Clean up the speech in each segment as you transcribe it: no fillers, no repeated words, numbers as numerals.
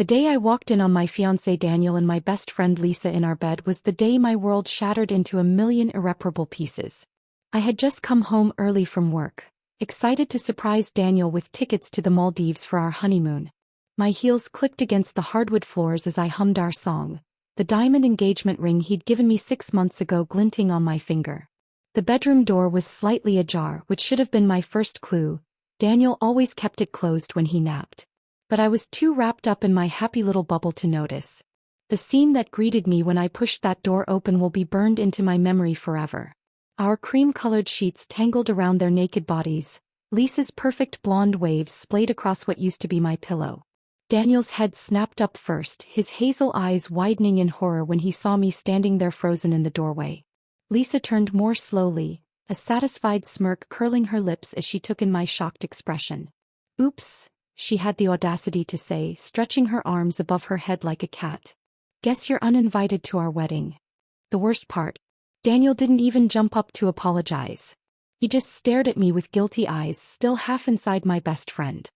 The day I walked in on my fiancé Daniel and my best friend Lisa in our bed was the day my world shattered into a million irreparable pieces. I had just come home early from work, excited to surprise Daniel with tickets to the Maldives for our honeymoon. My heels clicked against the hardwood floors as I hummed our song, the diamond engagement ring he'd given me 6 months ago glinting on my finger. The bedroom door was slightly ajar, which should have been my first clue. Daniel always kept it closed when he napped. But I was too wrapped up in my happy little bubble to notice. The scene that greeted me when I pushed that door open will be burned into my memory forever. Our cream-colored sheets tangled around their naked bodies, Lisa's perfect blonde waves splayed across what used to be my pillow. Daniel's head snapped up first, his hazel eyes widening in horror when he saw me standing there frozen in the doorway. Lisa turned more slowly, a satisfied smirk curling her lips as she took in my shocked expression. "Oops," she had the audacity to say, stretching her arms above her head like a cat. "Guess you're uninvited to our wedding." The worst part, Daniel didn't even jump up to apologize. He just stared at me with guilty eyes still half inside my best friend.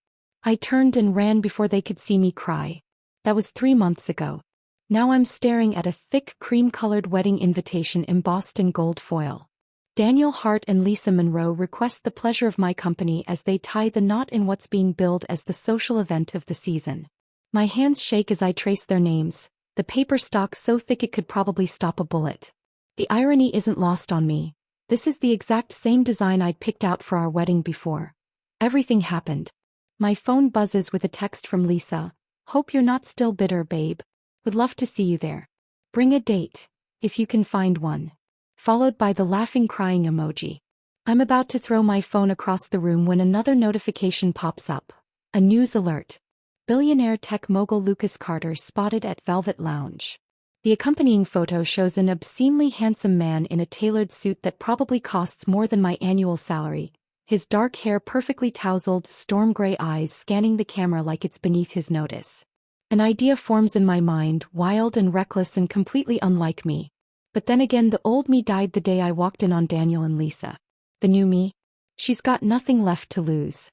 I turned and ran before they could see me cry. That was 3 months ago. Now I'm staring at a thick cream-colored wedding invitation embossed in gold foil. Daniel Hart and Lisa Monroe request the pleasure of my company as they tie the knot in what's being billed as the social event of the season. My hands shake as I trace their names, the paper stock so thick it could probably stop a bullet. The irony isn't lost on me. This is the exact same design I'd picked out for our wedding before. Everything happened. My phone buzzes with a text from Lisa. "Hope you're not still bitter, babe. Would love to see you there. Bring a date, if you can find one." Followed by the laughing crying emoji. I'm about to throw my phone across the room when another notification pops up. A news alert. Billionaire tech mogul Lucas Carter spotted at Velvet Lounge. The accompanying photo shows an obscenely handsome man in a tailored suit that probably costs more than my annual salary, his dark hair perfectly tousled, storm gray eyes scanning the camera like it's beneath his notice. An idea forms in my mind, wild and reckless and completely unlike me. But then again, the old me died the day I walked in on Daniel and Lisa. The new me? She's got nothing left to lose.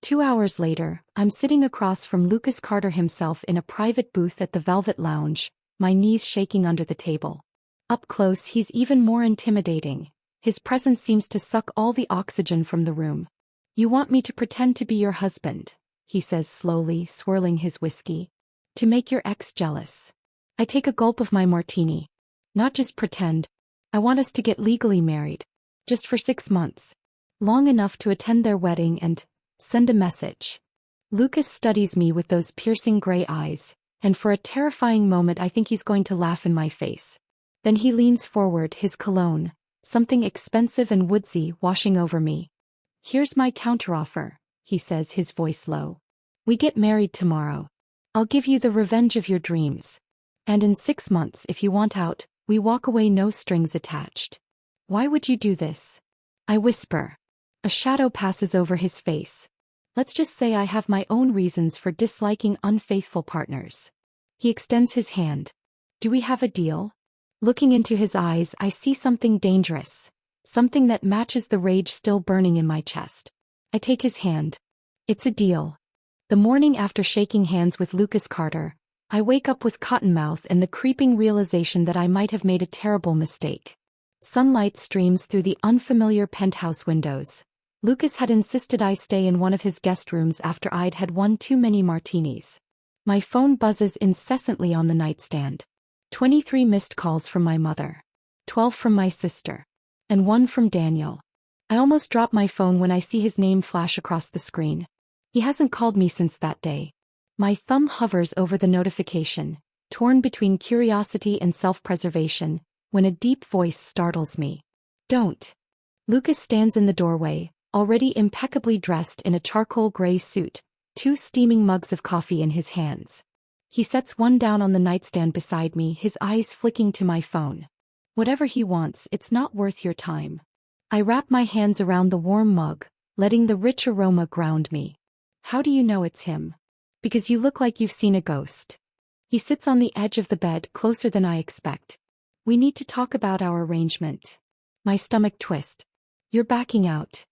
2 hours later, I'm sitting across from Lucas Carter himself in a private booth at the Velvet Lounge, my knees shaking under the table. Up close, he's even more intimidating. His presence seems to suck all the oxygen from the room. "You want me to pretend to be your husband," he says slowly, swirling his whiskey. "To make your ex jealous." I take a gulp of my martini. "Not just pretend. I want us to get legally married. Just for 6 months. Long enough to attend their wedding and send a message." Lucas studies me with those piercing gray eyes, and for a terrifying moment I think he's going to laugh in my face. Then he leans forward, his cologne, something expensive and woodsy, washing over me. "Here's my counteroffer," he says, his voice low. "We get married tomorrow. I'll give you the revenge of your dreams. And in 6 months, if you want out, we walk away, no strings attached." "Why would you do this?" I whisper. A shadow passes over his face. "Let's just say I have my own reasons for disliking unfaithful partners." He extends his hand. "Do we have a deal?" Looking into his eyes, I see something dangerous. Something that matches the rage still burning in my chest. I take his hand. It's a deal. The morning after shaking hands with Lucas Carter, I wake up with cotton mouth and the creeping realization that I might have made a terrible mistake. Sunlight streams through the unfamiliar penthouse windows. Lucas had insisted I stay in one of his guest rooms after I'd had one too many martinis. My phone buzzes incessantly on the nightstand. 23 missed calls from my mother. 12 from my sister. And 1 from Daniel. I almost drop my phone when I see his name flash across the screen. He hasn't called me since that day. My thumb hovers over the notification, torn between curiosity and self-preservation, when a deep voice startles me. "Don't." Lucas stands in the doorway, already impeccably dressed in a charcoal gray suit, 2 steaming mugs of coffee in his hands. He sets one down on the nightstand beside me, his eyes flicking to my phone. "Whatever he wants, it's not worth your time." I wrap my hands around the warm mug, letting the rich aroma ground me. "How do you know it's him?" "Because you look like you've seen a ghost." He sits on the edge of the bed, closer than I expect. "We need to talk about our arrangement." My stomach twists. "You're backing out."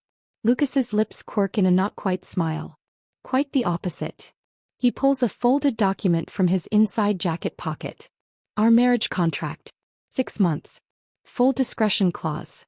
Lucas's lips quirk in a not-quite smile. "Quite the opposite. He pulls a folded document from his inside jacket pocket. Our marriage contract. 6 months. Full discretion clause.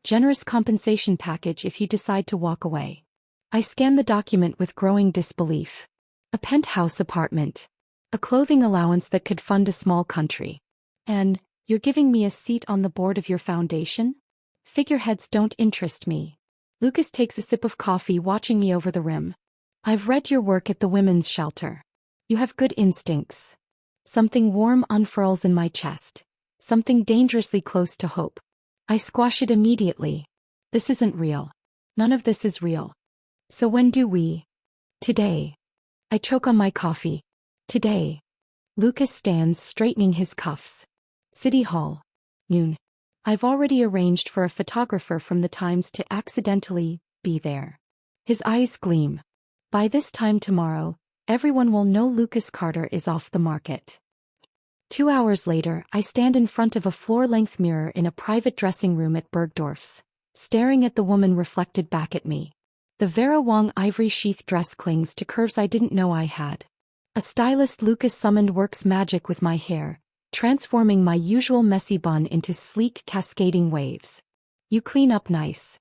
Generous compensation package if you decide to walk away. I scan the document with growing disbelief. A penthouse apartment. A clothing allowance that could fund a small country. And, you're giving me a seat on the board of your foundation? Figureheads don't interest me. Lucas takes a sip of coffee, watching me over the rim. I've read your work at the women's shelter. You have good instincts. Something warm unfurls in my chest. Something dangerously close to hope. I squash it immediately. This isn't real. None of this is real. So when do we? Today. I choke on my coffee. Today. Lucas stands, straightening his cuffs. City Hall. Noon. I've already arranged for a photographer from the Times to accidentally be there. His eyes gleam. By this time tomorrow, everyone will know Lucas Carter is off the market. 2 hours later, I stand in front of a floor-length mirror in a private dressing room at Bergdorf's, staring at the woman reflected back at me. The Vera Wang ivory sheath dress clings to curves I didn't know I had. A stylist Lucas summoned works magic with my hair, transforming my usual messy bun into sleek cascading waves. You clean up nice.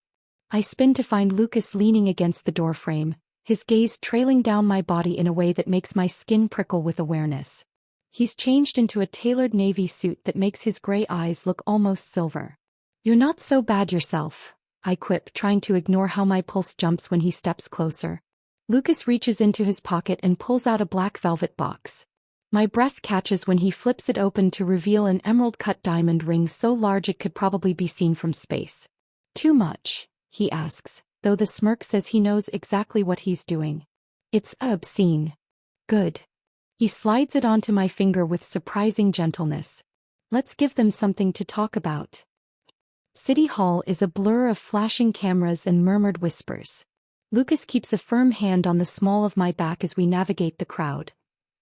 I spin to find Lucas leaning against the doorframe, his gaze trailing down my body in a way that makes my skin prickle with awareness. He's changed into a tailored navy suit that makes his gray eyes look almost silver. You're not so bad yourself, I quip, trying to ignore how my pulse jumps when he steps closer. Lucas reaches into his pocket and pulls out a black velvet box. My breath catches when he flips it open to reveal an emerald-cut diamond ring so large it could probably be seen from space. Too much, he asks, though the smirk says he knows exactly what he's doing. It's obscene. Good. He slides it onto my finger with surprising gentleness. Let's give them something to talk about. City Hall is a blur of flashing cameras and murmured whispers. Lucas keeps a firm hand on the small of my back as we navigate the crowd.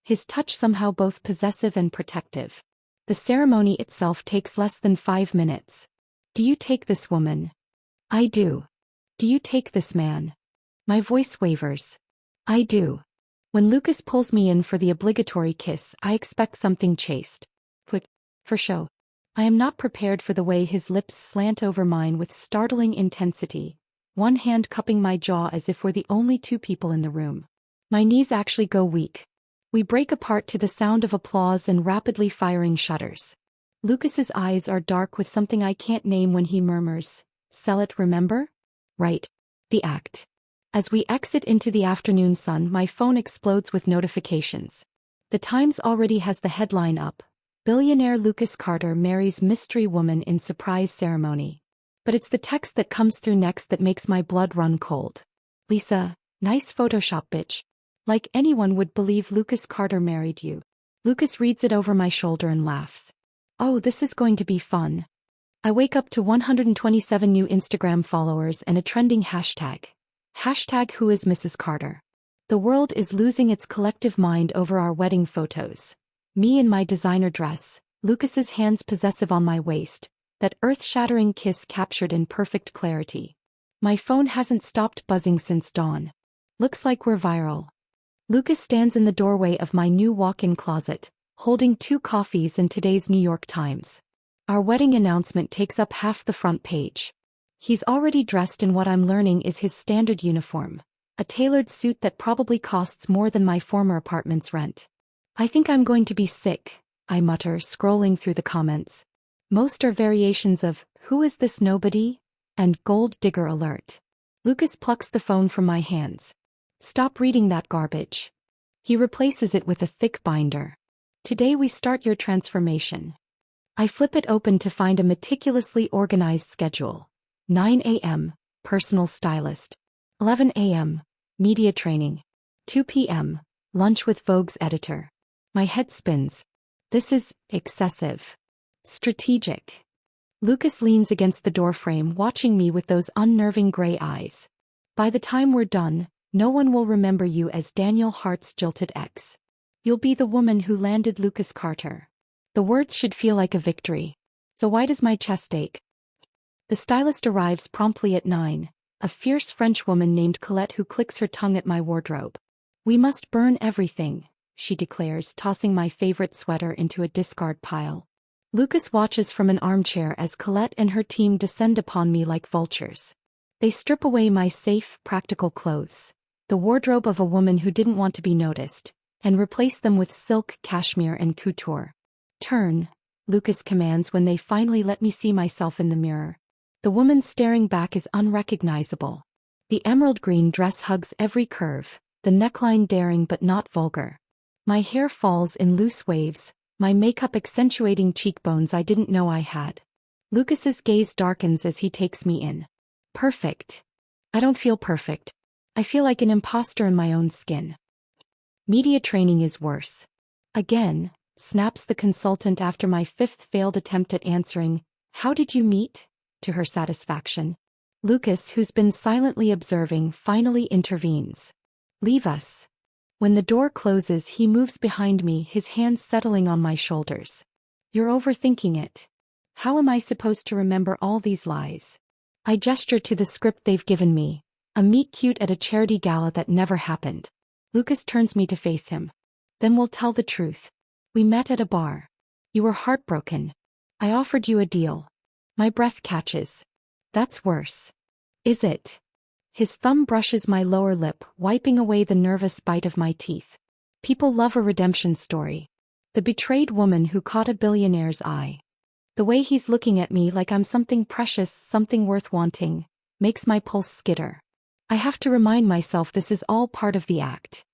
His touch somehow both possessive and protective. The ceremony itself takes less than 5 minutes. Do you take this woman? I do. Do you take this man? My voice wavers. I do. When Lucas pulls me in for the obligatory kiss, I expect something chaste. Quick, for show. I am not prepared for the way his lips slant over mine with startling intensity, one hand cupping my jaw as if we're the only 2 people in the room. My knees actually go weak. We break apart to the sound of applause and rapidly firing shutters. Lucas's eyes are dark with something I can't name when he murmurs, "Sell it, remember?" Right. The act. As we exit into the afternoon sun, my phone explodes with notifications. The Times already has the headline up: Billionaire Lucas Carter marries mystery woman in surprise ceremony. But it's the text that comes through next that makes my blood run cold. Lisa, nice Photoshop bitch. Like anyone would believe Lucas Carter married you. Lucas reads it over my shoulder and laughs. Oh, this is going to be fun. I wake up to 127 new Instagram followers and a trending hashtag. Hashtag who is Mrs. Carter. The world is losing its collective mind over our wedding photos. Me in my designer dress, Lucas's hands possessive on my waist, that earth-shattering kiss captured in perfect clarity. My phone hasn't stopped buzzing since dawn. Looks like we're viral. Lucas stands in the doorway of my new walk-in closet, holding 2 coffees and today's New York Times. Our wedding announcement takes up half the front page. He's already dressed in what I'm learning is his standard uniform, a tailored suit that probably costs more than my former apartment's rent. I think I'm going to be sick, I mutter, scrolling through the comments. Most are variations of, who is this nobody? And gold digger alert. Lucas plucks the phone from my hands. Stop reading that garbage. He replaces it with a thick binder. Today we start your transformation. I flip it open to find a meticulously organized schedule. 9 a.m., personal stylist. 11 a.m., media training. 2 p.m., lunch with Vogue's editor. My head spins. This is excessive. Strategic. Lucas leans against the doorframe, watching me with those unnerving gray eyes. By the time we're done, no one will remember you as Daniel Hart's jilted ex. You'll be the woman who landed Lucas Carter. The words should feel like a victory. So why does my chest ache? The stylist arrives promptly at 9, a fierce French woman named Colette who clicks her tongue at my wardrobe. We must burn everything, she declares, tossing my favorite sweater into a discard pile. Lucas watches from an armchair as Colette and her team descend upon me like vultures. They strip away my safe, practical clothes, the wardrobe of a woman who didn't want to be noticed, and replace them with silk, cashmere, and couture. Turn, Lucas commands when they finally let me see myself in the mirror. The woman staring back is unrecognizable. The emerald green dress hugs every curve, the neckline daring but not vulgar. My hair falls in loose waves, my makeup accentuating cheekbones I didn't know I had. Lucas's gaze darkens as he takes me in. Perfect. I don't feel perfect. I feel like an imposter in my own skin. Media training is worse. Again, snaps the consultant after my fifth failed attempt at answering, "How did you meet?" to her satisfaction. Lucas, who's been silently observing, finally intervenes. "Leave us." When the door closes, he moves behind me, his hands settling on my shoulders. "You're overthinking it. How am I supposed to remember all these lies?" I gesture to the script they've given me, a meet-cute at a charity gala that never happened. Lucas turns me to face him. "Then we'll tell the truth. We met at a bar. You were heartbroken. I offered you a deal." My breath catches. "That's worse." "Is it?" His thumb brushes my lower lip, wiping away the nervous bite of my teeth. People love a redemption story. The betrayed woman who caught a billionaire's eye. The way he's looking at me like I'm something precious, something worth wanting, makes my pulse skitter. I have to remind myself this is all part of the act.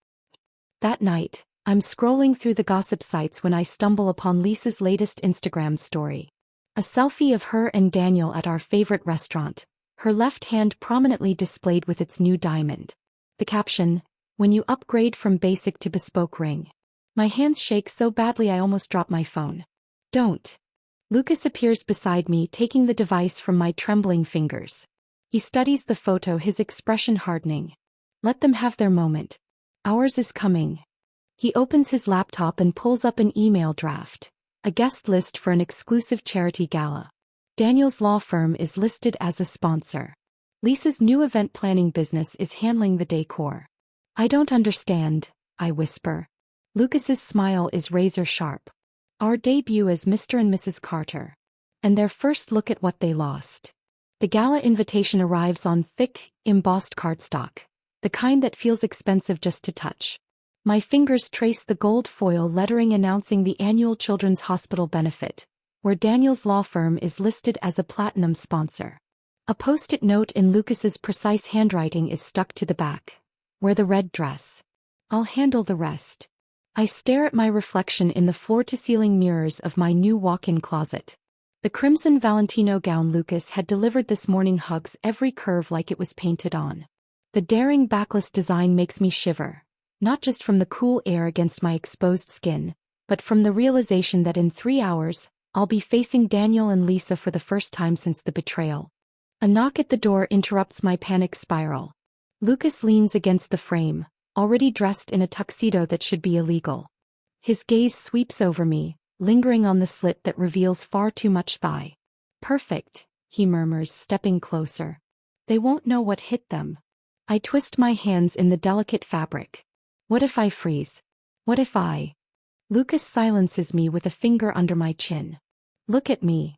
That night, I'm scrolling through the gossip sites when I stumble upon Lisa's latest Instagram story. A selfie of her and Daniel at our favorite restaurant, her left hand prominently displayed with its new diamond. The caption, "When you upgrade from basic to bespoke ring." My hands shake so badly I almost drop my phone. "Don't." Lucas appears beside me, taking the device from my trembling fingers. He studies the photo, his expression hardening. Let them have their moment. Ours is coming. He opens his laptop and pulls up an email draft, a guest list for an exclusive charity gala. Daniel's law firm is listed as a sponsor. Lisa's new event planning business is handling the decor. "I don't understand," I whisper. Lucas's smile is razor sharp. Our debut as Mr. and Mrs. Carter. And their first look at what they lost. The gala invitation arrives on thick, embossed cardstock, the kind that feels expensive just to touch. My fingers trace the gold foil lettering announcing the annual Children's Hospital benefit, where Daniel's law firm is listed as a platinum sponsor. A post-it note in Lucas's precise handwriting is stuck to the back. "Wear the red dress. I'll handle the rest." I stare at my reflection in the floor-to-ceiling mirrors of my new walk-in closet. The crimson Valentino gown Lucas had delivered this morning hugs every curve like it was painted on. The daring backless design makes me shiver, not just from the cool air against my exposed skin, but from the realization that in 3 hours, I'll be facing Daniel and Lisa for the first time since the betrayal. A knock at the door interrupts my panic spiral. Lucas leans against the frame, already dressed in a tuxedo that should be illegal. His gaze sweeps over me, lingering on the slit that reveals far too much thigh. "Perfect," he murmurs, stepping closer. "They won't know what hit them." I twist my hands in the delicate fabric. What if I freeze? What if I... Lucas silences me with a finger under my chin. "Look at me."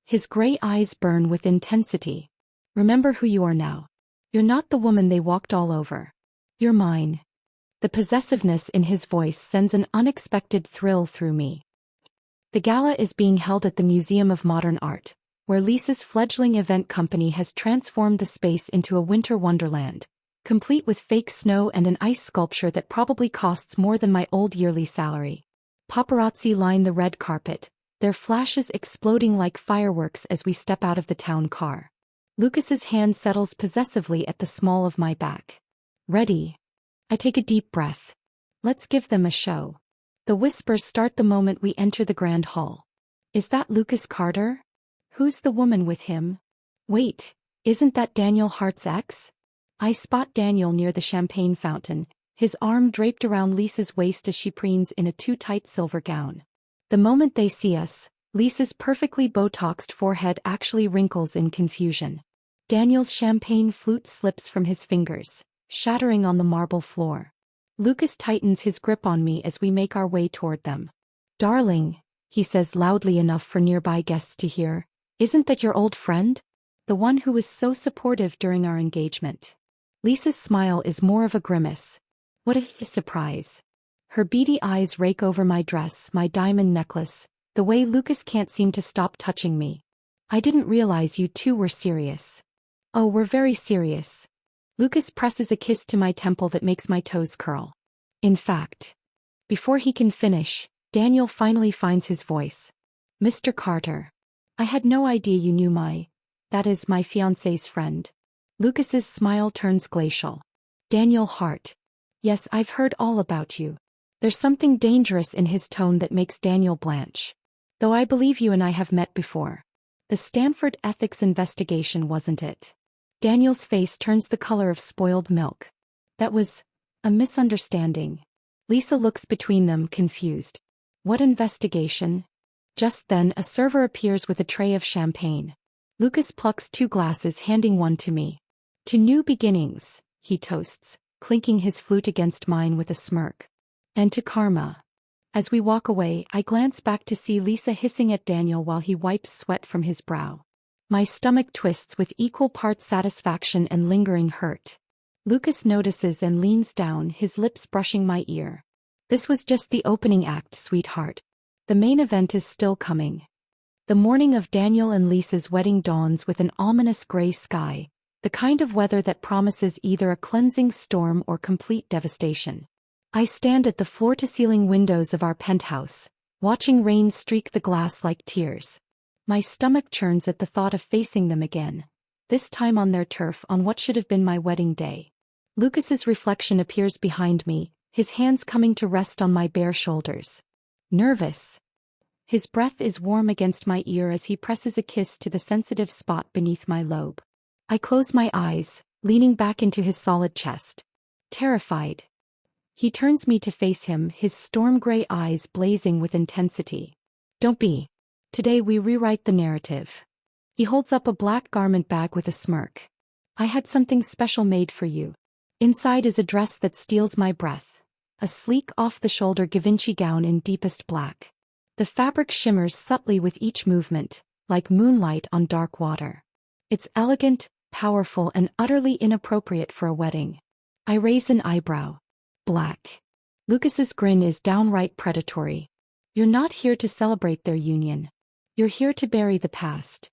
His gray eyes burn with intensity. "Remember who you are now. You're not the woman they walked all over. You're mine." The possessiveness in his voice sends an unexpected thrill through me. The gala is being held at the Museum of Modern Art, where Lisa's fledgling event company has transformed the space into a winter wonderland, complete with fake snow and an ice sculpture that probably costs more than my old yearly salary. Paparazzi line the red carpet, their flashes exploding like fireworks as we step out of the town car. Lucas's hand settles possessively at the small of my back. "Ready?" I take a deep breath. "Let's give them a show." The whispers start the moment we enter the grand hall. "Is that Lucas Carter? Who's the woman with him? Wait, isn't that Daniel Hart's ex?" I spot Daniel near the champagne fountain, his arm draped around Lisa's waist as she preens in a too-tight silver gown. The moment they see us, Lisa's perfectly Botoxed forehead actually wrinkles in confusion. Daniel's champagne flute slips from his fingers, shattering on the marble floor. Lucas tightens his grip on me as we make our way toward them. Darling, he says loudly enough for nearby guests to hear, isn't that your old friend? The one who was so supportive during our engagement. Lisa's smile is more of a grimace. What a surprise. Her beady eyes rake over my dress, my diamond necklace, the way Lucas can't seem to stop touching me. I didn't realize you two were serious. Oh, we're very serious. Lucas presses a kiss to my temple that makes my toes curl. In fact, before he can finish, Daniel finally finds his voice. Mr. Carter. I had no idea you knew that is my fiancé's friend. Lucas's smile turns glacial. Daniel Hart. Yes, I've heard all about you. There's something dangerous in his tone that makes Daniel blanch. Though I believe you and I have met before. The Stanford ethics investigation, wasn't it? Daniel's face turns the color of spoiled milk. That was a misunderstanding. Lisa looks between them, confused. What investigation? Just then a server appears with a tray of champagne. Lucas plucks 2 glasses, handing one to me. To new beginnings, he toasts, clinking his flute against mine with a smirk. And to karma. As we walk away, I glance back to see Lisa hissing at Daniel while he wipes sweat from his brow. My stomach twists with equal parts satisfaction and lingering hurt. Lucas notices and leans down, his lips brushing my ear. This was just the opening act, sweetheart. The main event is still coming. The morning of Daniel and Lisa's wedding dawns with an ominous gray sky, the kind of weather that promises either a cleansing storm or complete devastation. I stand at the floor-to-ceiling windows of our penthouse, watching rain streak the glass like tears. My stomach churns at the thought of facing them again, this time on their turf on what should have been my wedding day. Lucas's reflection appears behind me, his hands coming to rest on my bare shoulders. Nervous. His breath is warm against my ear as he presses a kiss to the sensitive spot beneath my lobe. I close my eyes, leaning back into his solid chest. Terrified. He turns me to face him, his storm-gray eyes blazing with intensity. Don't be. Today we rewrite the narrative. He holds up a black garment bag with a smirk. I had something special made for you. Inside is a dress that steals my breath. A sleek off-the-shoulder Givenchy gown in deepest black. The fabric shimmers subtly with each movement, like moonlight on dark water. It's elegant, powerful, and utterly inappropriate for a wedding. I raise an eyebrow. Black. Lucas's grin is downright predatory. You're not here to celebrate their union. You're here to bury the past.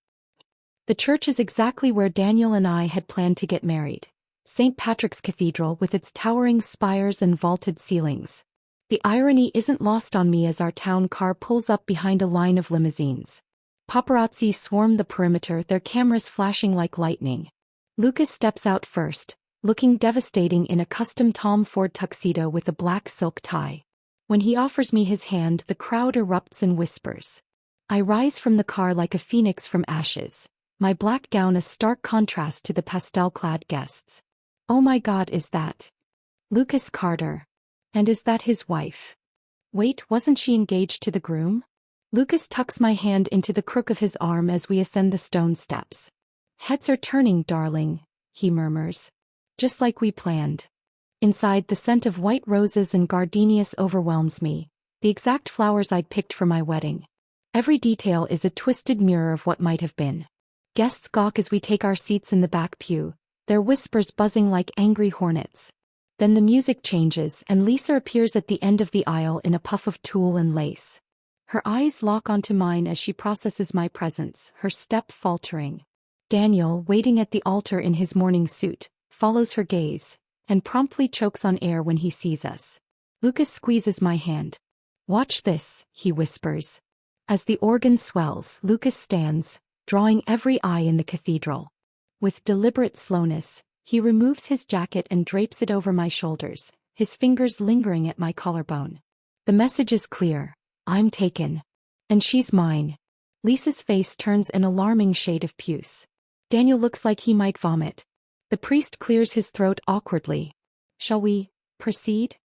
The church is exactly where Daniel and I had planned to get married. St. Patrick's Cathedral with its towering spires and vaulted ceilings. The irony isn't lost on me as our town car pulls up behind a line of limousines. Paparazzi swarm the perimeter, their cameras flashing like lightning. Lucas steps out first, looking devastating in a custom Tom Ford tuxedo with a black silk tie. When he offers me his hand, the crowd erupts in whispers. I rise from the car like a phoenix from ashes, my black gown a stark contrast to the pastel-clad guests. Oh my God, is that Lucas Carter? And is that his wife? Wait, wasn't she engaged to the groom? Lucas tucks my hand into the crook of his arm as we ascend the stone steps. Heads are turning, darling, he murmurs. Just like we planned. Inside, the scent of white roses and gardenias overwhelms me, the exact flowers I'd picked for my wedding. Every detail is a twisted mirror of what might have been. Guests gawk as we take our seats in the back pew, their whispers buzzing like angry hornets. Then the music changes and Lisa appears at the end of the aisle in a puff of tulle and lace. Her eyes lock onto mine as she processes my presence, her step faltering. Daniel, waiting at the altar in his morning suit, follows her gaze, and promptly chokes on air when he sees us. Lucas squeezes my hand. Watch this, he whispers. As the organ swells, Lucas stands, drawing every eye in the cathedral. With deliberate slowness, he removes his jacket and drapes it over my shoulders, his fingers lingering at my collarbone. The message is clear. I'm taken. And she's mine. Lisa's face turns an alarming shade of puce. Daniel looks like he might vomit. The priest clears his throat awkwardly. Shall we proceed?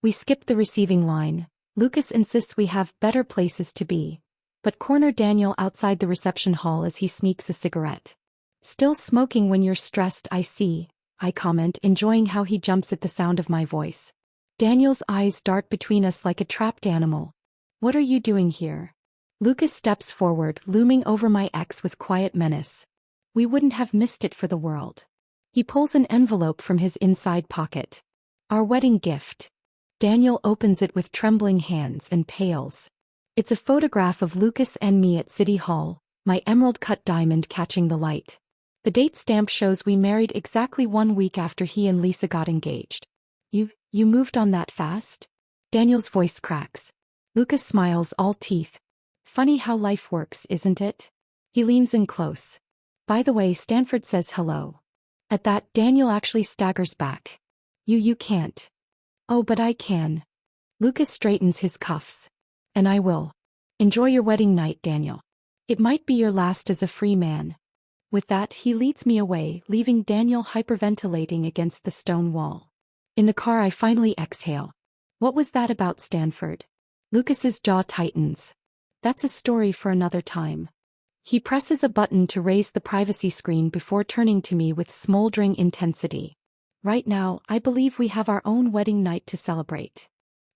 We skip the receiving line. Lucas insists we have better places to be, but corner Daniel outside the reception hall as he sneaks a cigarette. Still smoking when you're stressed, I see, I comment, enjoying how he jumps at the sound of my voice. Daniel's eyes dart between us like a trapped animal. What are you doing here? Lucas steps forward, looming over my ex with quiet menace. We wouldn't have missed it for the world. He pulls an envelope from his inside pocket. Our wedding gift. Daniel opens it with trembling hands and pales. It's a photograph of Lucas and me at City Hall, my emerald-cut diamond catching the light. The date stamp shows we married exactly 1 week after he and Lisa got engaged. You moved on that fast? Daniel's voice cracks. Lucas smiles, all teeth. Funny how life works, isn't it? He leans in close. By the way, Stanford says hello. At that, Daniel actually staggers back. You can't. Oh, but I can. Lucas straightens his cuffs. And I will. Enjoy your wedding night, Daniel. It might be your last as a free man. With that, he leads me away, leaving Daniel hyperventilating against the stone wall. In the car, I finally exhale. What was that about, Stanford? Lucas's jaw tightens. That's a story for another time. He presses a button to raise the privacy screen before turning to me with smoldering intensity. Right now, I believe we have our own wedding night to celebrate.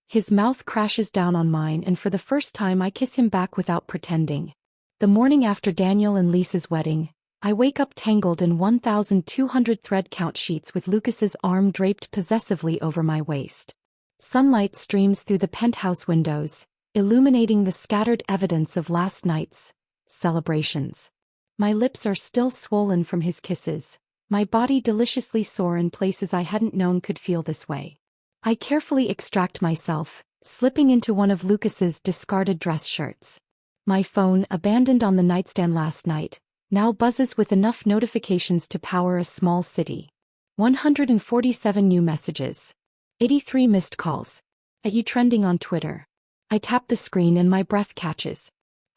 His mouth crashes down on mine, and for the first time I kiss him back without pretending. The morning after Daniel and Lisa's wedding, I wake up tangled in 1,200 thread count sheets with Lucas's arm draped possessively over my waist. Sunlight streams through the penthouse windows, illuminating the scattered evidence of last night's celebrations. My lips are still swollen from his kisses, my body deliciously sore in places I hadn't known could feel this way. I carefully extract myself, slipping into one of Lucas's discarded dress shirts. My phone, abandoned on the nightstand last night, now buzzes with enough notifications to power a small city. 147 new messages. 83 missed calls. At you trending on Twitter. I tap the screen and my breath catches.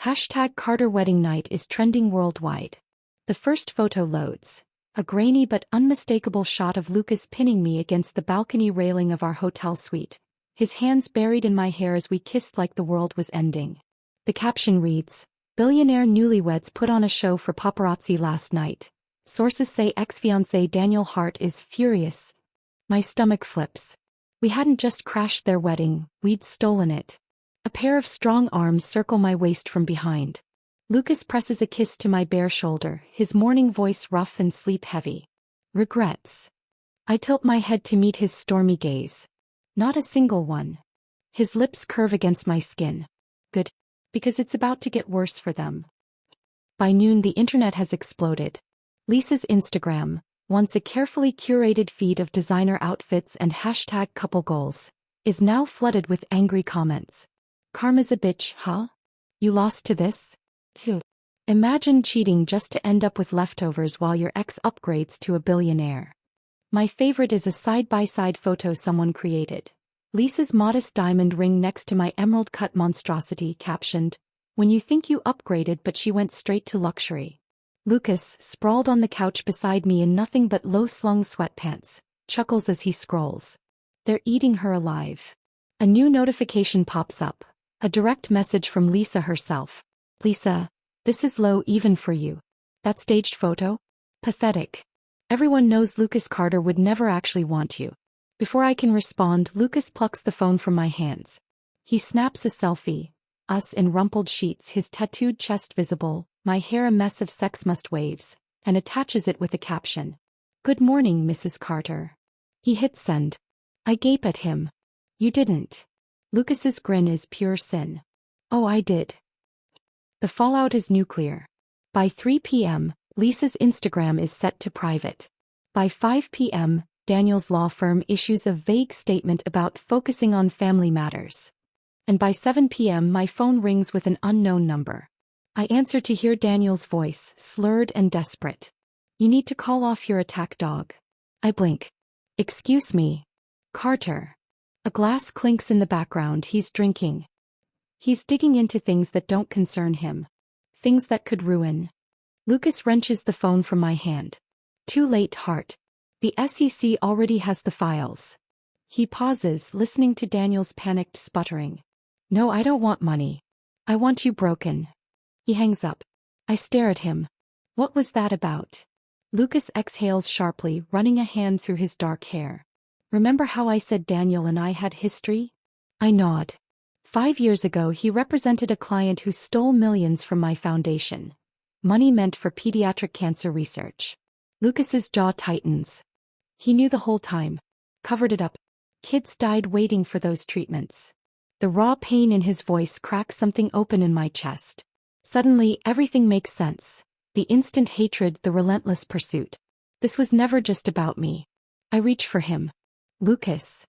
Hashtag Carter Wedding Night is trending worldwide. The first photo loads. A grainy but unmistakable shot of Lucas pinning me against the balcony railing of our hotel suite, his hands buried in my hair as we kissed like the world was ending. The caption reads, "Billionaire newlyweds put on a show for paparazzi last night. Sources say ex-fiancé Daniel Hart is furious." My stomach flips. We hadn't just crashed their wedding, we'd stolen it. A pair of strong arms circle my waist from behind. Lucas presses a kiss to my bare shoulder, his morning voice rough and sleep-heavy. Regrets. I tilt my head to meet his stormy gaze. Not a single one. His lips curve against my skin. Good. Because it's about to get worse for them. By noon, the internet has exploded. Lisa's Instagram, once a carefully curated feed of designer outfits and hashtag couple goals, is now flooded with angry comments. Karma's a bitch, huh? You lost to this? Phew. Imagine cheating just to end up with leftovers while your ex upgrades to a billionaire. My favorite is a side-by-side photo someone created. Lisa's modest diamond ring next to my emerald-cut monstrosity, captioned, "When you think you upgraded but she went straight to luxury." Lucas, sprawled on the couch beside me in nothing but low-slung sweatpants, chuckles as he scrolls. They're eating her alive. A new notification pops up, a direct message from Lisa herself. "Lisa, this is low even for you. That staged photo? Pathetic. Everyone knows Lucas Carter would never actually want you." Before I can respond, Lucas plucks the phone from my hands. He snaps a selfie, us in rumpled sheets, his tattooed chest visible, my hair a mess of sex must waves, and attaches it with a caption. "Good morning, Mrs. Carter." He hits send. I gape at him. "You didn't." Lucas's grin is pure sin. "Oh, I did." The fallout is nuclear. By 3 p.m., Lisa's Instagram is set to private. By 5 p.m., Daniel's law firm issues a vague statement about focusing on family matters. And by 7 p.m. my phone rings with an unknown number. I answer to hear Daniel's voice, slurred and desperate. "You need to call off your attack dog." I blink. "Excuse me." "Carter." A glass clinks in the background. He's drinking. He's digging into things that don't concern him. Things that could ruin. Lucas wrenches the phone from my hand. "Too late, Hart. The SEC already has the files." He pauses, listening to Daniel's panicked sputtering. "No, I don't want money. I want you broken." He hangs up. I stare at him. What was that about? Lucas exhales sharply, running a hand through his dark hair. Remember how I said Daniel and I had history? I nod. 5 years ago he represented a client who stole millions from my foundation. Money meant for pediatric cancer research. Lucas's jaw tightens. He knew the whole time. Covered it up. Kids died waiting for those treatments. The raw pain in his voice cracks something open in my chest. Suddenly, everything makes sense. The instant hatred, the relentless pursuit. This was never just about me. I reach for him. Lucas.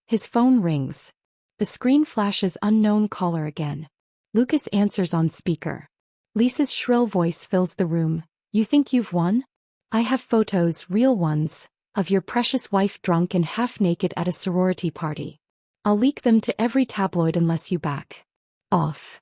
His phone rings. The screen flashes unknown caller again. Lucas answers on speaker. Lisa's shrill voice fills the room. You think you've won? I have photos, real ones, of your precious wife drunk and half-naked at a sorority party. I'll leak them to every tabloid unless you back off.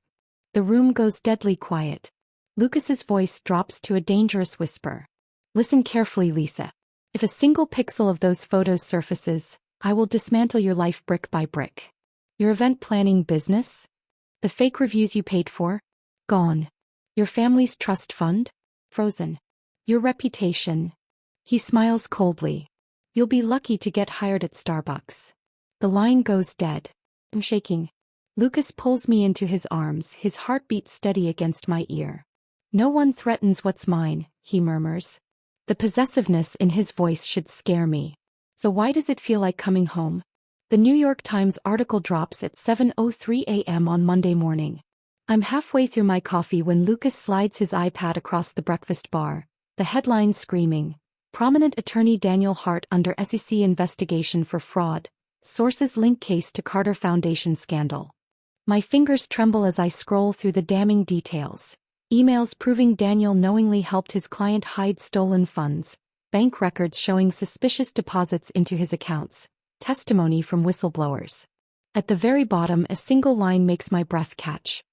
The room goes deadly quiet. Lucas's voice drops to a dangerous whisper. Listen carefully, Lisa. If a single pixel of those photos surfaces, I will dismantle your life brick by brick. Your event planning business? The fake reviews you paid for? Gone. Your family's trust fund? Frozen. Your reputation? He smiles coldly. You'll be lucky to get hired at Starbucks. The line goes dead. I'm shaking. Lucas pulls me into his arms, his heartbeat steady against my ear. No one threatens what's mine, he murmurs. The possessiveness in his voice should scare me. So why does it feel like coming home? The New York Times article drops at 7:03 a.m. on Monday morning. I'm halfway through my coffee when Lucas slides his iPad across the breakfast bar, the headline screaming, Prominent attorney Daniel Hart under SEC investigation for fraud, sources link case to Carter Foundation scandal. My fingers tremble as I scroll through the damning details. Emails proving Daniel knowingly helped his client hide stolen funds, bank records showing suspicious deposits into his accounts, testimony from whistleblowers. At the very bottom, a single line makes my breath catch.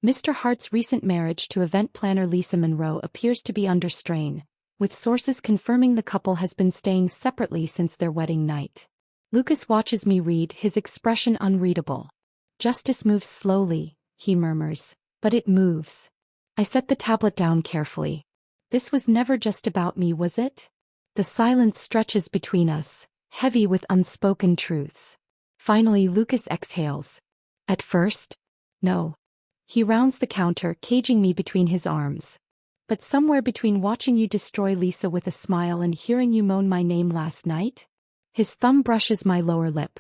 Mr. Hart's recent marriage to event planner Lisa Monroe appears to be under strain, with sources confirming the couple has been staying separately since their wedding night. Lucas watches me read, his expression unreadable. Justice moves slowly, he murmurs, but it moves. I set the tablet down carefully. This was never just about me, was it? The silence stretches between us, heavy with unspoken truths. Finally, Lucas exhales. At first? No. He rounds the counter, caging me between his arms. But somewhere between watching you destroy Lisa with a smile and hearing you moan my name last night? His thumb brushes my lower lip.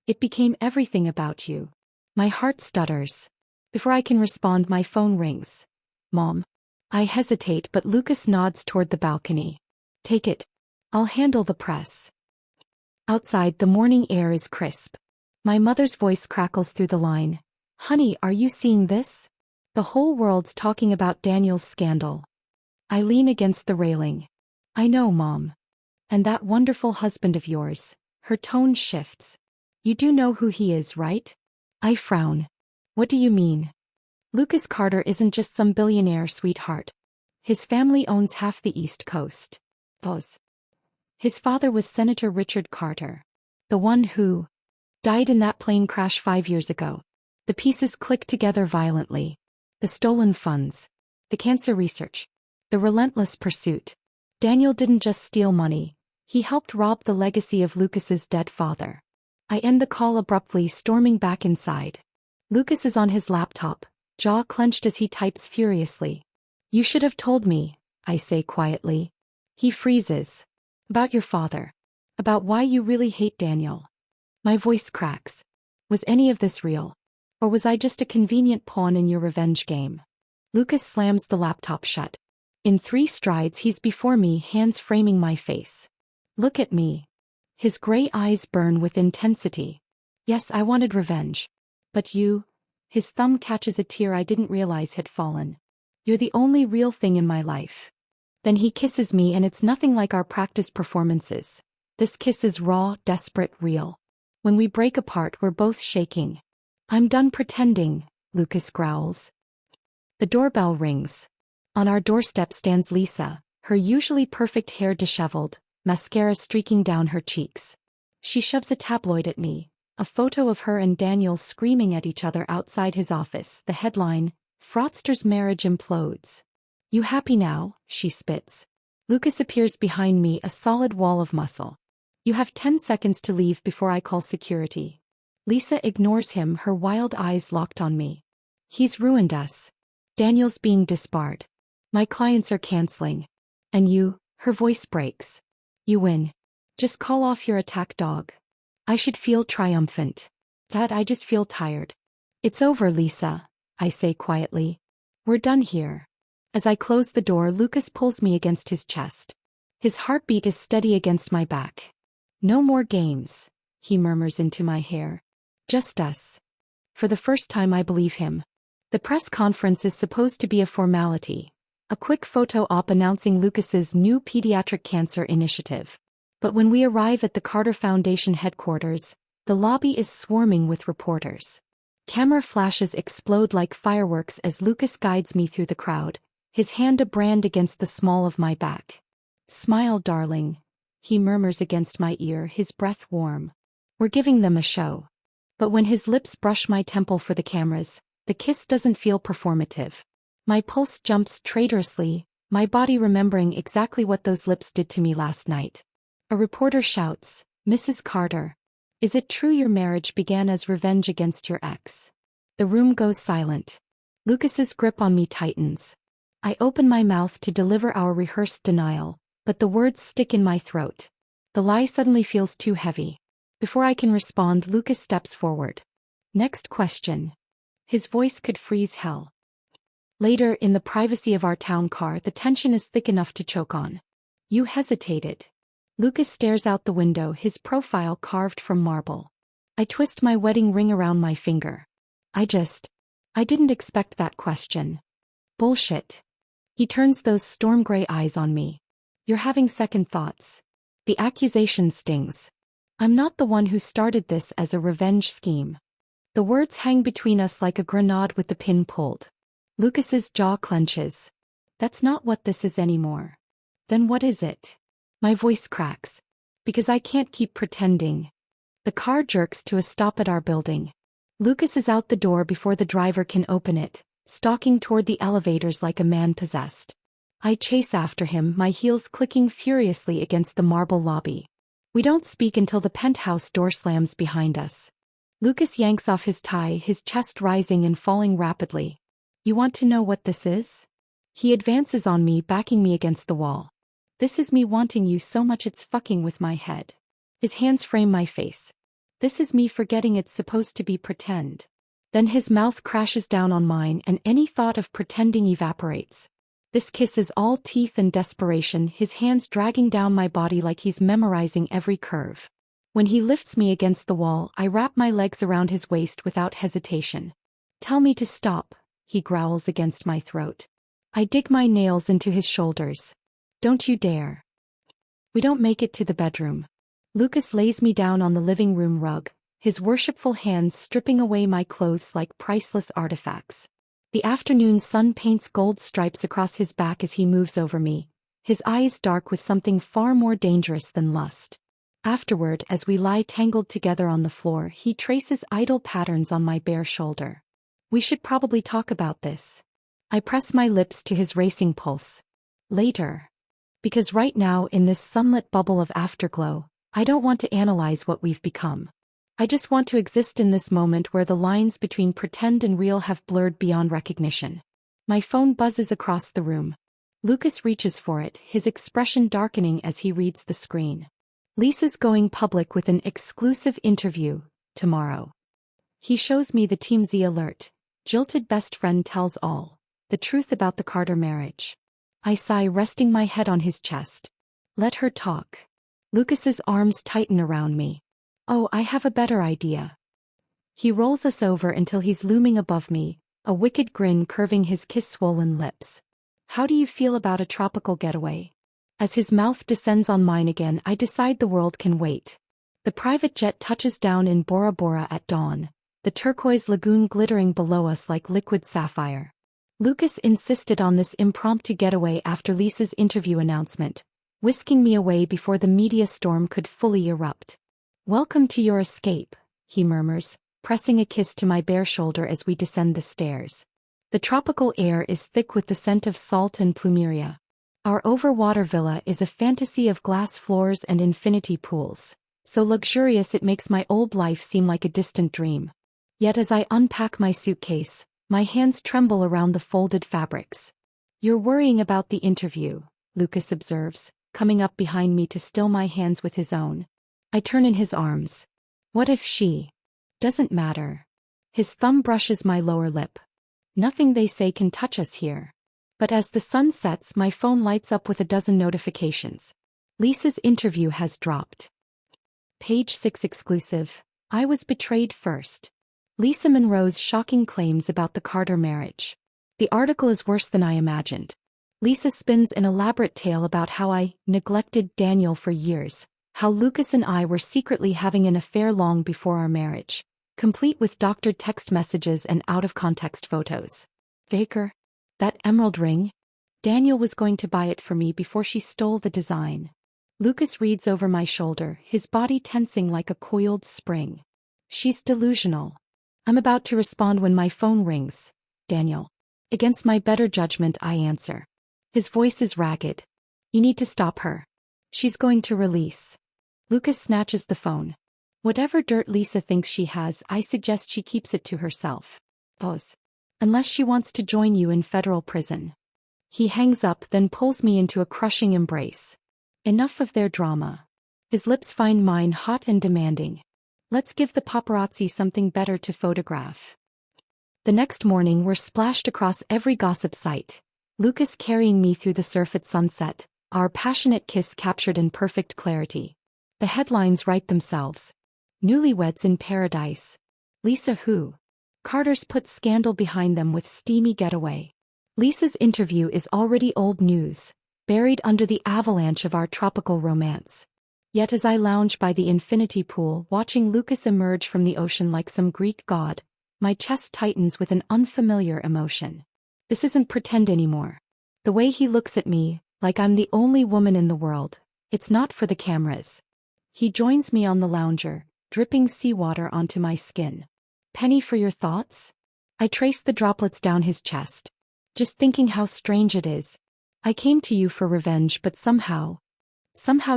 It became everything about you. My heart stutters. Before I can respond, my phone rings. Mom. I hesitate, but Lucas nods toward the balcony. Take it. I'll handle the press. Outside, the morning air is crisp. My mother's voice crackles through the line. Honey, are you seeing this? The whole world's talking about Daniel's scandal. I lean against the railing. I know, Mom. And that wonderful husband of yours. Her tone shifts. You do know who he is, right? I frown. What do you mean? Lucas Carter isn't just some billionaire sweetheart. His family owns half the East Coast. Pause. His father was Senator Richard Carter. The one who died in that plane crash 5 years ago. The pieces click together violently. The stolen funds. The cancer research. The relentless pursuit. Daniel didn't just steal money. He helped rob the legacy of Lucas's dead father. I end the call abruptly, storming back inside. Lucas is on his laptop, jaw clenched as he types furiously. You should have told me, I say quietly. He freezes. About your father. About why you really hate Daniel. My voice cracks. Was any of this real? Or was I just a convenient pawn in your revenge game? Lucas slams the laptop shut. In 3 strides he's before me, hands framing my face. Look at me. His gray eyes burn with intensity. Yes, I wanted revenge. But you? His thumb catches a tear I didn't realize had fallen. You're the only real thing in my life. Then he kisses me, and it's nothing like our practice performances. This kiss is raw, desperate, real. When we break apart, we're both shaking. I'm done pretending, Lucas growls. The doorbell rings. On our doorstep stands Lisa, her usually perfect hair disheveled, mascara streaking down her cheeks. She shoves a tabloid at me, a photo of her and Daniel screaming at each other outside his office. The headline, Fraudster's Marriage Implodes. You happy now? She spits. Lucas appears behind me, a solid wall of muscle. You have 10 seconds to leave before I call security. Lisa ignores him, her wild eyes locked on me. He's ruined us. Daniel's being disbarred. My clients are canceling. And you, her voice breaks. You win. Just call off your attack dog. I should feel triumphant. That I just feel tired. It's over, Lisa, I say quietly. We're done here. As I close the door, Lucas pulls me against his chest. His heartbeat is steady against my back. No more games, he murmurs into my hair. Just us. For the first time I believe him. The press conference is supposed to be a formality. A quick photo op announcing Lucas's new pediatric cancer initiative. But when we arrive at the Carter Foundation headquarters, the lobby is swarming with reporters. Camera flashes explode like fireworks as Lucas guides me through the crowd, his hand a brand against the small of my back. Smile, darling, he murmurs against my ear, his breath warm. We're giving them a show. But when his lips brush my temple for the cameras, the kiss doesn't feel performative. My pulse jumps traitorously, my body remembering exactly what those lips did to me last night. A reporter shouts, Mrs. Carter, is it true your marriage began as revenge against your ex? The room goes silent. Lucas's grip on me tightens. I open my mouth to deliver our rehearsed denial, but the words stick in my throat. The lie suddenly feels too heavy. Before I can respond, Lucas steps forward. Next question. His voice could freeze hell. Later, in the privacy of our town car, the tension is thick enough to choke on. You hesitated. Lucas stares out the window, his profile carved from marble. I twist my wedding ring around my finger. I didn't expect that question. Bullshit. He turns those storm gray eyes on me. You're having second thoughts. The accusation stings. I'm not the one who started this as a revenge scheme. The words hang between us like a grenade with the pin pulled. Lucas's jaw clenches. That's not what this is anymore. Then what is it? My voice cracks. Because I can't keep pretending. The car jerks to a stop at our building. Lucas is out the door before the driver can open it, stalking toward the elevators like a man possessed. I chase after him, my heels clicking furiously against the marble lobby. We don't speak until the penthouse door slams behind us. Lucas yanks off his tie, his chest rising and falling rapidly. You want to know what this is? He advances on me, backing me against the wall. This is me wanting you so much it's fucking with my head. His hands frame my face. This is me forgetting it's supposed to be pretend. Then his mouth crashes down on mine and any thought of pretending evaporates. This kiss is all teeth and desperation, his hands dragging down my body like he's memorizing every curve. When he lifts me against the wall, I wrap my legs around his waist without hesitation. Tell me to stop, he growls against my throat. I dig my nails into his shoulders. Don't you dare. We don't make it to the bedroom. Lucas lays me down on the living room rug, his worshipful hands stripping away my clothes like priceless artifacts. The afternoon sun paints gold stripes across his back as he moves over me, his eyes dark with something far more dangerous than lust. Afterward, as we lie tangled together on the floor, he traces idle patterns on my bare shoulder. We should probably talk about this. I press my lips to his racing pulse. Later. Because right now, in this sunlit bubble of afterglow, I don't want to analyze what we've become. I just want to exist in this moment where the lines between pretend and real have blurred beyond recognition. My phone buzzes across the room. Lucas reaches for it, his expression darkening as he reads the screen. Lisa's going public with an exclusive interview, tomorrow. He shows me the TMZ alert. Jilted best friend tells all. The truth about the Carter marriage. I sigh, resting my head on his chest. Let her talk. Lucas's arms tighten around me. Oh, I have a better idea. He rolls us over until he's looming above me, a wicked grin curving his kiss-swollen lips. How do you feel about a tropical getaway? As his mouth descends on mine again, I decide the world can wait. The private jet touches down in Bora Bora at dawn, the turquoise lagoon glittering below us like liquid sapphire. Lucas insisted on this impromptu getaway after Lisa's interview announcement, whisking me away before the media storm could fully erupt. Welcome to your escape, he murmurs, pressing a kiss to my bare shoulder as we descend the stairs. The tropical air is thick with the scent of salt and plumeria. Our overwater villa is a fantasy of glass floors and infinity pools, so luxurious it makes my old life seem like a distant dream. Yet as I unpack my suitcase, my hands tremble around the folded fabrics. "You're worrying about the interview," Lucas observes, coming up behind me to still my hands with his own. I turn in his arms. "What if she doesn't matter?" His thumb brushes my lower lip. "Nothing they say can touch us here." But as the sun sets, my phone lights up with a dozen notifications. Lisa's interview has dropped. Page 6 exclusive. I was betrayed first. Lisa Monroe's shocking claims about the Carter marriage. The article is worse than I imagined. Lisa spins an elaborate tale about how I neglected Daniel for years, how Lucas and I were secretly having an affair long before our marriage, complete with doctored text messages and out-of-context photos. Baker. That emerald ring? Daniel was going to buy it for me before she stole the design. Lucas reads over my shoulder, his body tensing like a coiled spring. She's delusional. I'm about to respond when my phone rings. Daniel. Against my better judgment, I answer. His voice is ragged. "You need to stop her. She's going to release." Lucas snatches the phone. "Whatever dirt Lisa thinks she has, I suggest she keeps it to herself. Pause. Unless she wants to join you in federal prison." He hangs up, then pulls me into a crushing embrace. Enough of their drama. His lips find mine hot and demanding. "Let's give the paparazzi something better to photograph." The next morning we're splashed across every gossip site. Lucas carrying me through the surf at sunset, our passionate kiss captured in perfect clarity. The headlines write themselves. "Newlyweds in paradise. Lisa who?" Carter's put scandal behind them with steamy getaway. Lisa's interview is already old news, buried under the avalanche of our tropical romance. Yet as I lounge by the infinity pool watching Lucas emerge from the ocean like some Greek god, my chest tightens with an unfamiliar emotion. This isn't pretend anymore. The way he looks at me, like I'm the only woman in the world, it's not for the cameras. He joins me on the lounger, dripping seawater onto my skin. "Penny, for your thoughts?" I trace the droplets down his chest. "Just thinking how strange it is. I came to you for revenge, but somehow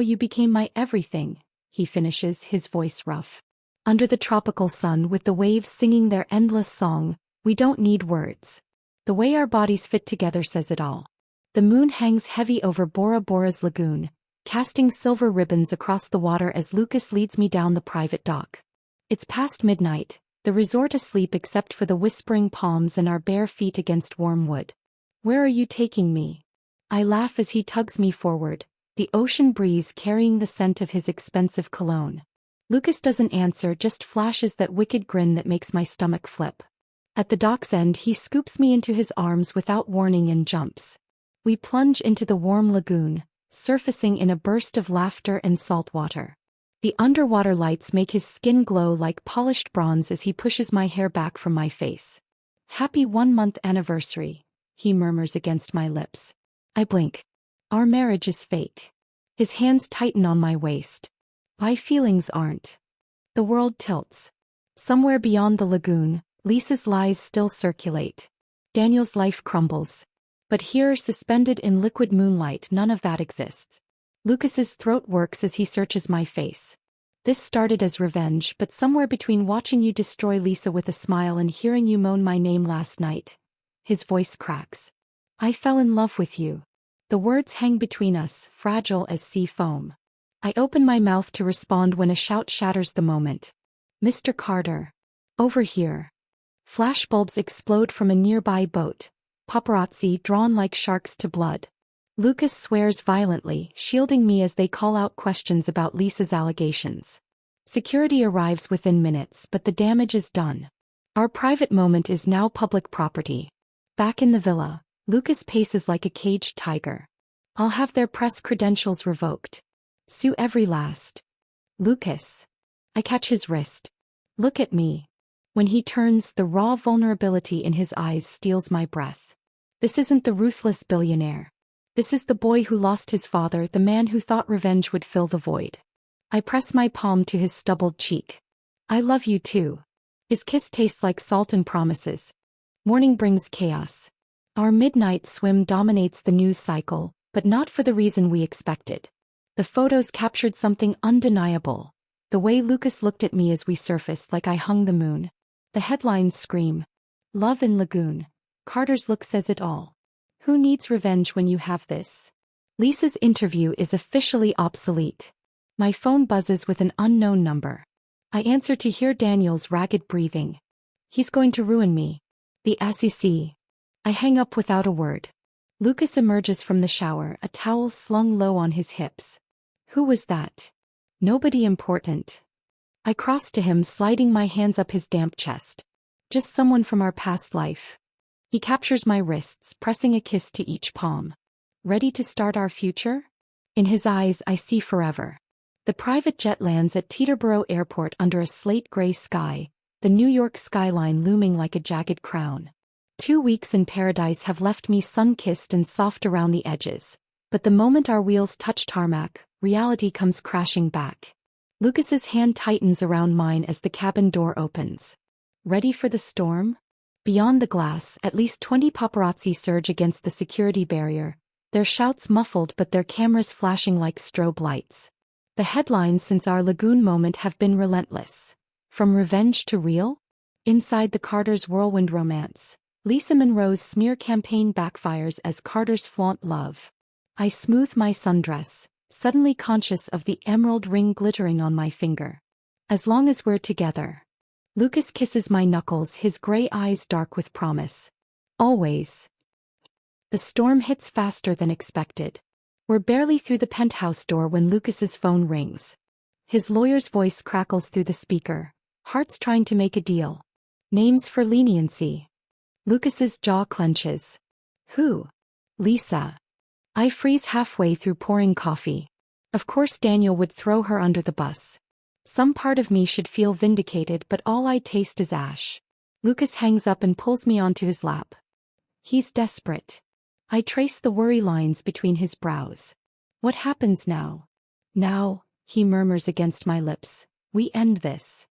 you became my everything," he finishes, his voice rough. Under the tropical sun with the waves singing their endless song, we don't need words. The way our bodies fit together says it all. The moon hangs heavy over Bora Bora's lagoon, casting silver ribbons across the water as Lucas leads me down the private dock. It's past midnight, the resort asleep except for the whispering palms and our bare feet against warm wood. "Where are you taking me?" I laugh as he tugs me forward, the ocean breeze carrying the scent of his expensive cologne. Lucas doesn't answer, just flashes that wicked grin that makes my stomach flip. At the dock's end he scoops me into his arms without warning and jumps. We plunge into the warm lagoon, surfacing in a burst of laughter and salt water. The underwater lights make his skin glow like polished bronze as he pushes my hair back from my face. "Happy 1-month anniversary," he murmurs against my lips. I blink. Our marriage is fake. His hands tighten on my waist. My feelings aren't. The world tilts. Somewhere beyond the lagoon, Lisa's lies still circulate. Daniel's life crumbles. But here, suspended in liquid moonlight, none of that exists. Lucas's throat works as he searches my face. "This started as revenge, but somewhere between watching you destroy Lisa with a smile and hearing you moan my name last night." His voice cracks. "I fell in love with you." The words hang between us, fragile as sea foam. I open my mouth to respond when a shout shatters the moment. "Mr. Carter. Over here." Flashbulbs explode from a nearby boat. Paparazzi drawn like sharks to blood. Lucas swears violently, shielding me as they call out questions about Lisa's allegations. Security arrives within minutes, but the damage is done. Our private moment is now public property. Back in the villa, Lucas paces like a caged tiger. "I'll have their press credentials revoked. Sue every last." "Lucas." I catch his wrist. "Look at me." When he turns, the raw vulnerability in his eyes steals my breath. This isn't the ruthless billionaire. This is the boy who lost his father, the man who thought revenge would fill the void. I press my palm to his stubbled cheek. "I love you too." His kiss tastes like salt and promises. Morning brings chaos. Our midnight swim dominates the news cycle, but not for the reason we expected. The photos captured something undeniable. The way Lucas looked at me as we surfaced like I hung the moon. The headlines scream, "Love in Lagoon. Carter's look says it all. Who needs revenge when you have this?" Lisa's interview is officially obsolete. My phone buzzes with an unknown number. I answer to hear Daniel's ragged breathing. He's going to ruin me. The SEC. I hang up without a word. Lucas emerges from the shower, a towel slung low on his hips. Who was that? Nobody important. I cross to him, sliding my hands up his damp chest. Just someone from our past life. He captures my wrists, pressing a kiss to each palm. Ready to start our future? In his eyes I see forever. The private jet lands at Teterboro Airport under a slate-gray sky, the New York skyline looming like a jagged crown. 2 weeks in paradise have left me sun-kissed and soft around the edges. But the moment our wheels touch tarmac, reality comes crashing back. Lucas's hand tightens around mine as the cabin door opens. Ready for the storm? Beyond the glass, at least 20 paparazzi surge against the security barrier, their shouts muffled but their cameras flashing like strobe lights. The headlines since our lagoon moment have been relentless. From revenge to real? Inside the Carters' whirlwind romance, Lisa Monroe's smear campaign backfires as Carters flaunt love. I smooth my sundress, suddenly conscious of the emerald ring glittering on my finger. As long as we're together. Lucas kisses my knuckles, his gray eyes dark with promise. Always. The storm hits faster than expected. We're barely through the penthouse door when Lucas's phone rings. His lawyer's voice crackles through the speaker. Heart's trying to make a deal. Names for leniency. Lucas's jaw clenches. Who? Lisa. I freeze halfway through pouring coffee. Of course Daniel would throw her under the bus. Some part of me should feel vindicated, but all I taste is ash. Lucas hangs up and pulls me onto his lap. He's desperate. I trace the worry lines between his brows. What happens now? Now, he murmurs against my lips, we end this.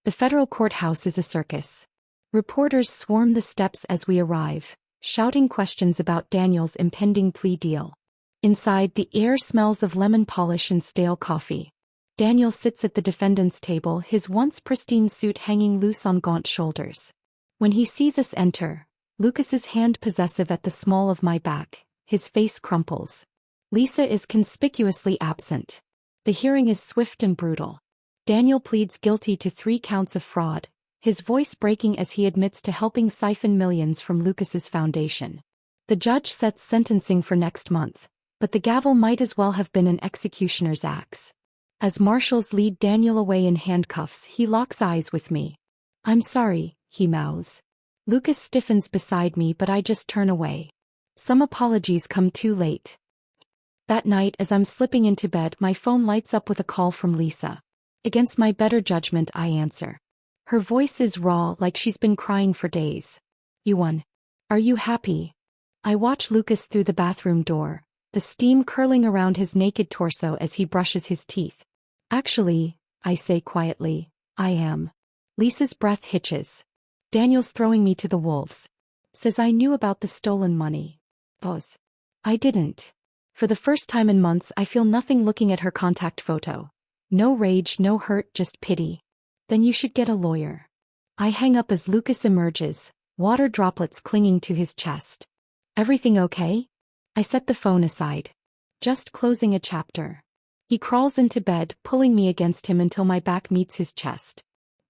The federal courthouse is a circus. Reporters swarm the steps as we arrive, shouting questions about Daniel's impending plea deal. Inside, the air smells of lemon polish and stale coffee. Daniel sits at the defendant's table, his once pristine suit hanging loose on gaunt shoulders. When he sees us enter, Lucas's hand possessive at the small of my back, his face crumples. Lisa is conspicuously absent. The hearing is swift and brutal. Daniel pleads guilty to 3 counts of fraud, his voice breaking as he admits to helping siphon millions from Lucas's foundation. The judge sets sentencing for next month, but the gavel might as well have been an executioner's axe. As marshals lead Daniel away in handcuffs, he locks eyes with me. I'm sorry, he mouths. Lucas stiffens beside me, but I just turn away. Some apologies come too late. That night, as I'm slipping into bed, my phone lights up with a call from Lisa. Against my better judgment, I answer. Her voice is raw, like she's been crying for days. You won. Are you happy? I watch Lucas through the bathroom door, the steam curling around his naked torso as he brushes his teeth. Actually, I say quietly, I am. Lisa's breath hitches. Daniel's throwing me to the wolves. Says I knew about the stolen money. Pause. I didn't. For the first time in months, I feel nothing looking at her contact photo. No rage, no hurt, just pity. Then you should get a lawyer. I hang up as Lucas emerges, water droplets clinging to his chest. Everything okay? I set the phone aside. Just closing a chapter. He crawls into bed, pulling me against him until my back meets his chest.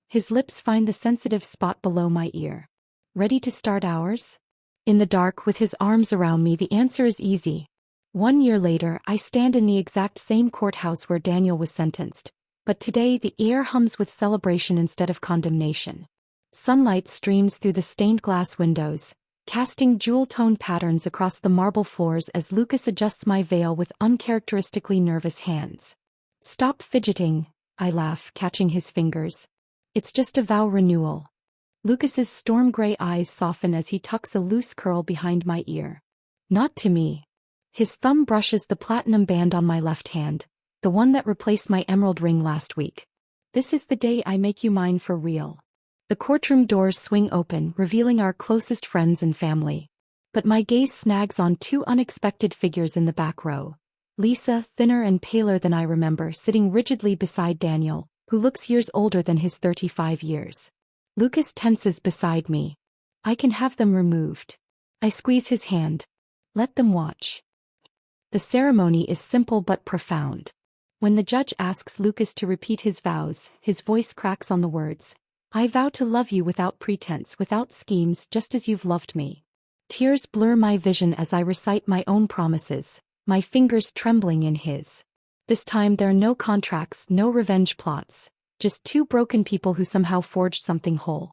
His lips find the sensitive spot below my ear. Ready to start ours? In the dark, with his arms around me, the answer is easy. 1 year later, I stand in the exact same courthouse where Daniel was sentenced, but today the air hums with celebration instead of condemnation. Sunlight streams through the stained glass windows, casting jewel-toned patterns across the marble floors as Lucas adjusts my veil with uncharacteristically nervous hands. Stop fidgeting, I laugh, catching his fingers. It's just a vow renewal. Lucas's storm-gray eyes soften as he tucks a loose curl behind my ear. Not to me. His thumb brushes the platinum band on my left hand, the one that replaced my emerald ring last week. This is the day I make you mine for real. The courtroom doors swing open, revealing our closest friends and family. But my gaze snags on two unexpected figures in the back row. Lisa, thinner and paler than I remember, sitting rigidly beside Daniel, who looks years older than his 35 years. Lucas tenses beside me. I can have them removed. I squeeze his hand. Let them watch. The ceremony is simple but profound. When the judge asks Lucas to repeat his vows, his voice cracks on the words, "I vow to love you without pretense, without schemes, just as you've loved me." Tears blur my vision as I recite my own promises, my fingers trembling in his. This time there are no contracts, no revenge plots, just two broken people who somehow forged something whole.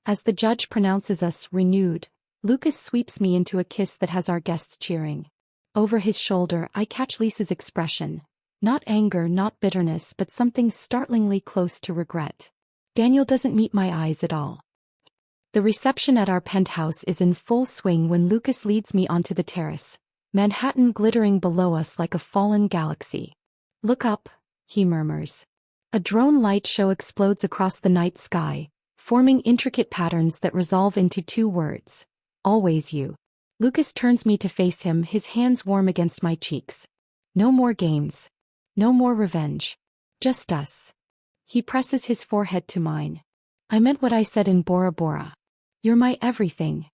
As the judge pronounces us renewed, Lucas sweeps me into a kiss that has our guests cheering. Over his shoulder I catch Lisa's expression. Not anger, not bitterness, but something startlingly close to regret. Daniel doesn't meet my eyes at all. The reception at our penthouse is in full swing when Lucas leads me onto the terrace, Manhattan glittering below us like a fallen galaxy. "Look up," he murmurs. A drone light show explodes across the night sky, forming intricate patterns that resolve into two words. Always you. Lucas turns me to face him, his hands warm against my cheeks. No more games. No more revenge. Just us. He presses his forehead to mine. I meant what I said in Bora Bora. You're my everything.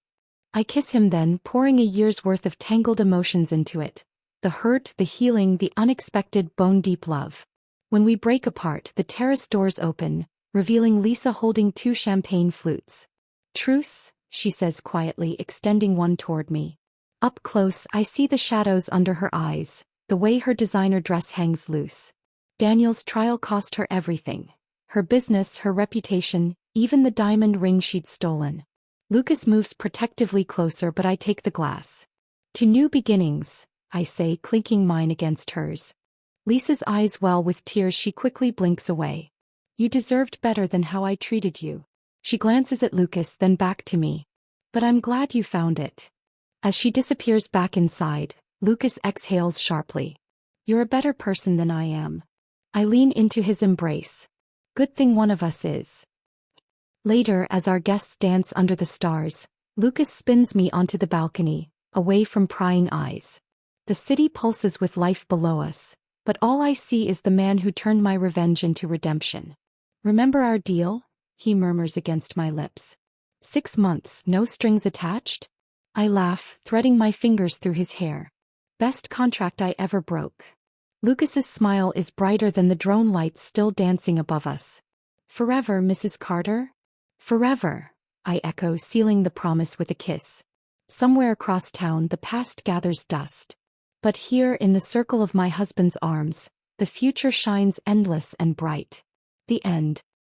I kiss him then, pouring a year's worth of tangled emotions into it. The hurt, the healing, the unexpected bone-deep love. When we break apart, the terrace doors open, revealing Lisa holding two champagne flutes. "Truce," she says quietly, extending one toward me. Up close, I see the shadows under her eyes, the way her designer dress hangs loose. Daniel's trial cost her everything. Her business, her reputation, even the diamond ring she'd stolen. Lucas moves protectively closer, but I take the glass. "To new beginnings," I say, clinking mine against hers. Lisa's eyes well with tears. She quickly blinks away. "You deserved better than how I treated you." She glances at Lucas, then back to me. "But I'm glad you found it." As she disappears back inside, Lucas exhales sharply. "You're a better person than I am." I lean into his embrace. "Good thing one of us is." Later, as our guests dance under the stars, Lucas spins me onto the balcony, away from prying eyes. The city pulses with life below us, but all I see is the man who turned my revenge into redemption. "Remember our deal?" he murmurs against my lips. 6 months, no strings attached? I laugh, threading my fingers through his hair. Best contract I ever broke. Lucas's smile is brighter than the drone lights still dancing above us. "Forever, Mrs. Carter?" "Forever," I echo, sealing the promise with a kiss. Somewhere across town the past gathers dust. But here, in the circle of my husband's arms, the future shines endless and bright. The end.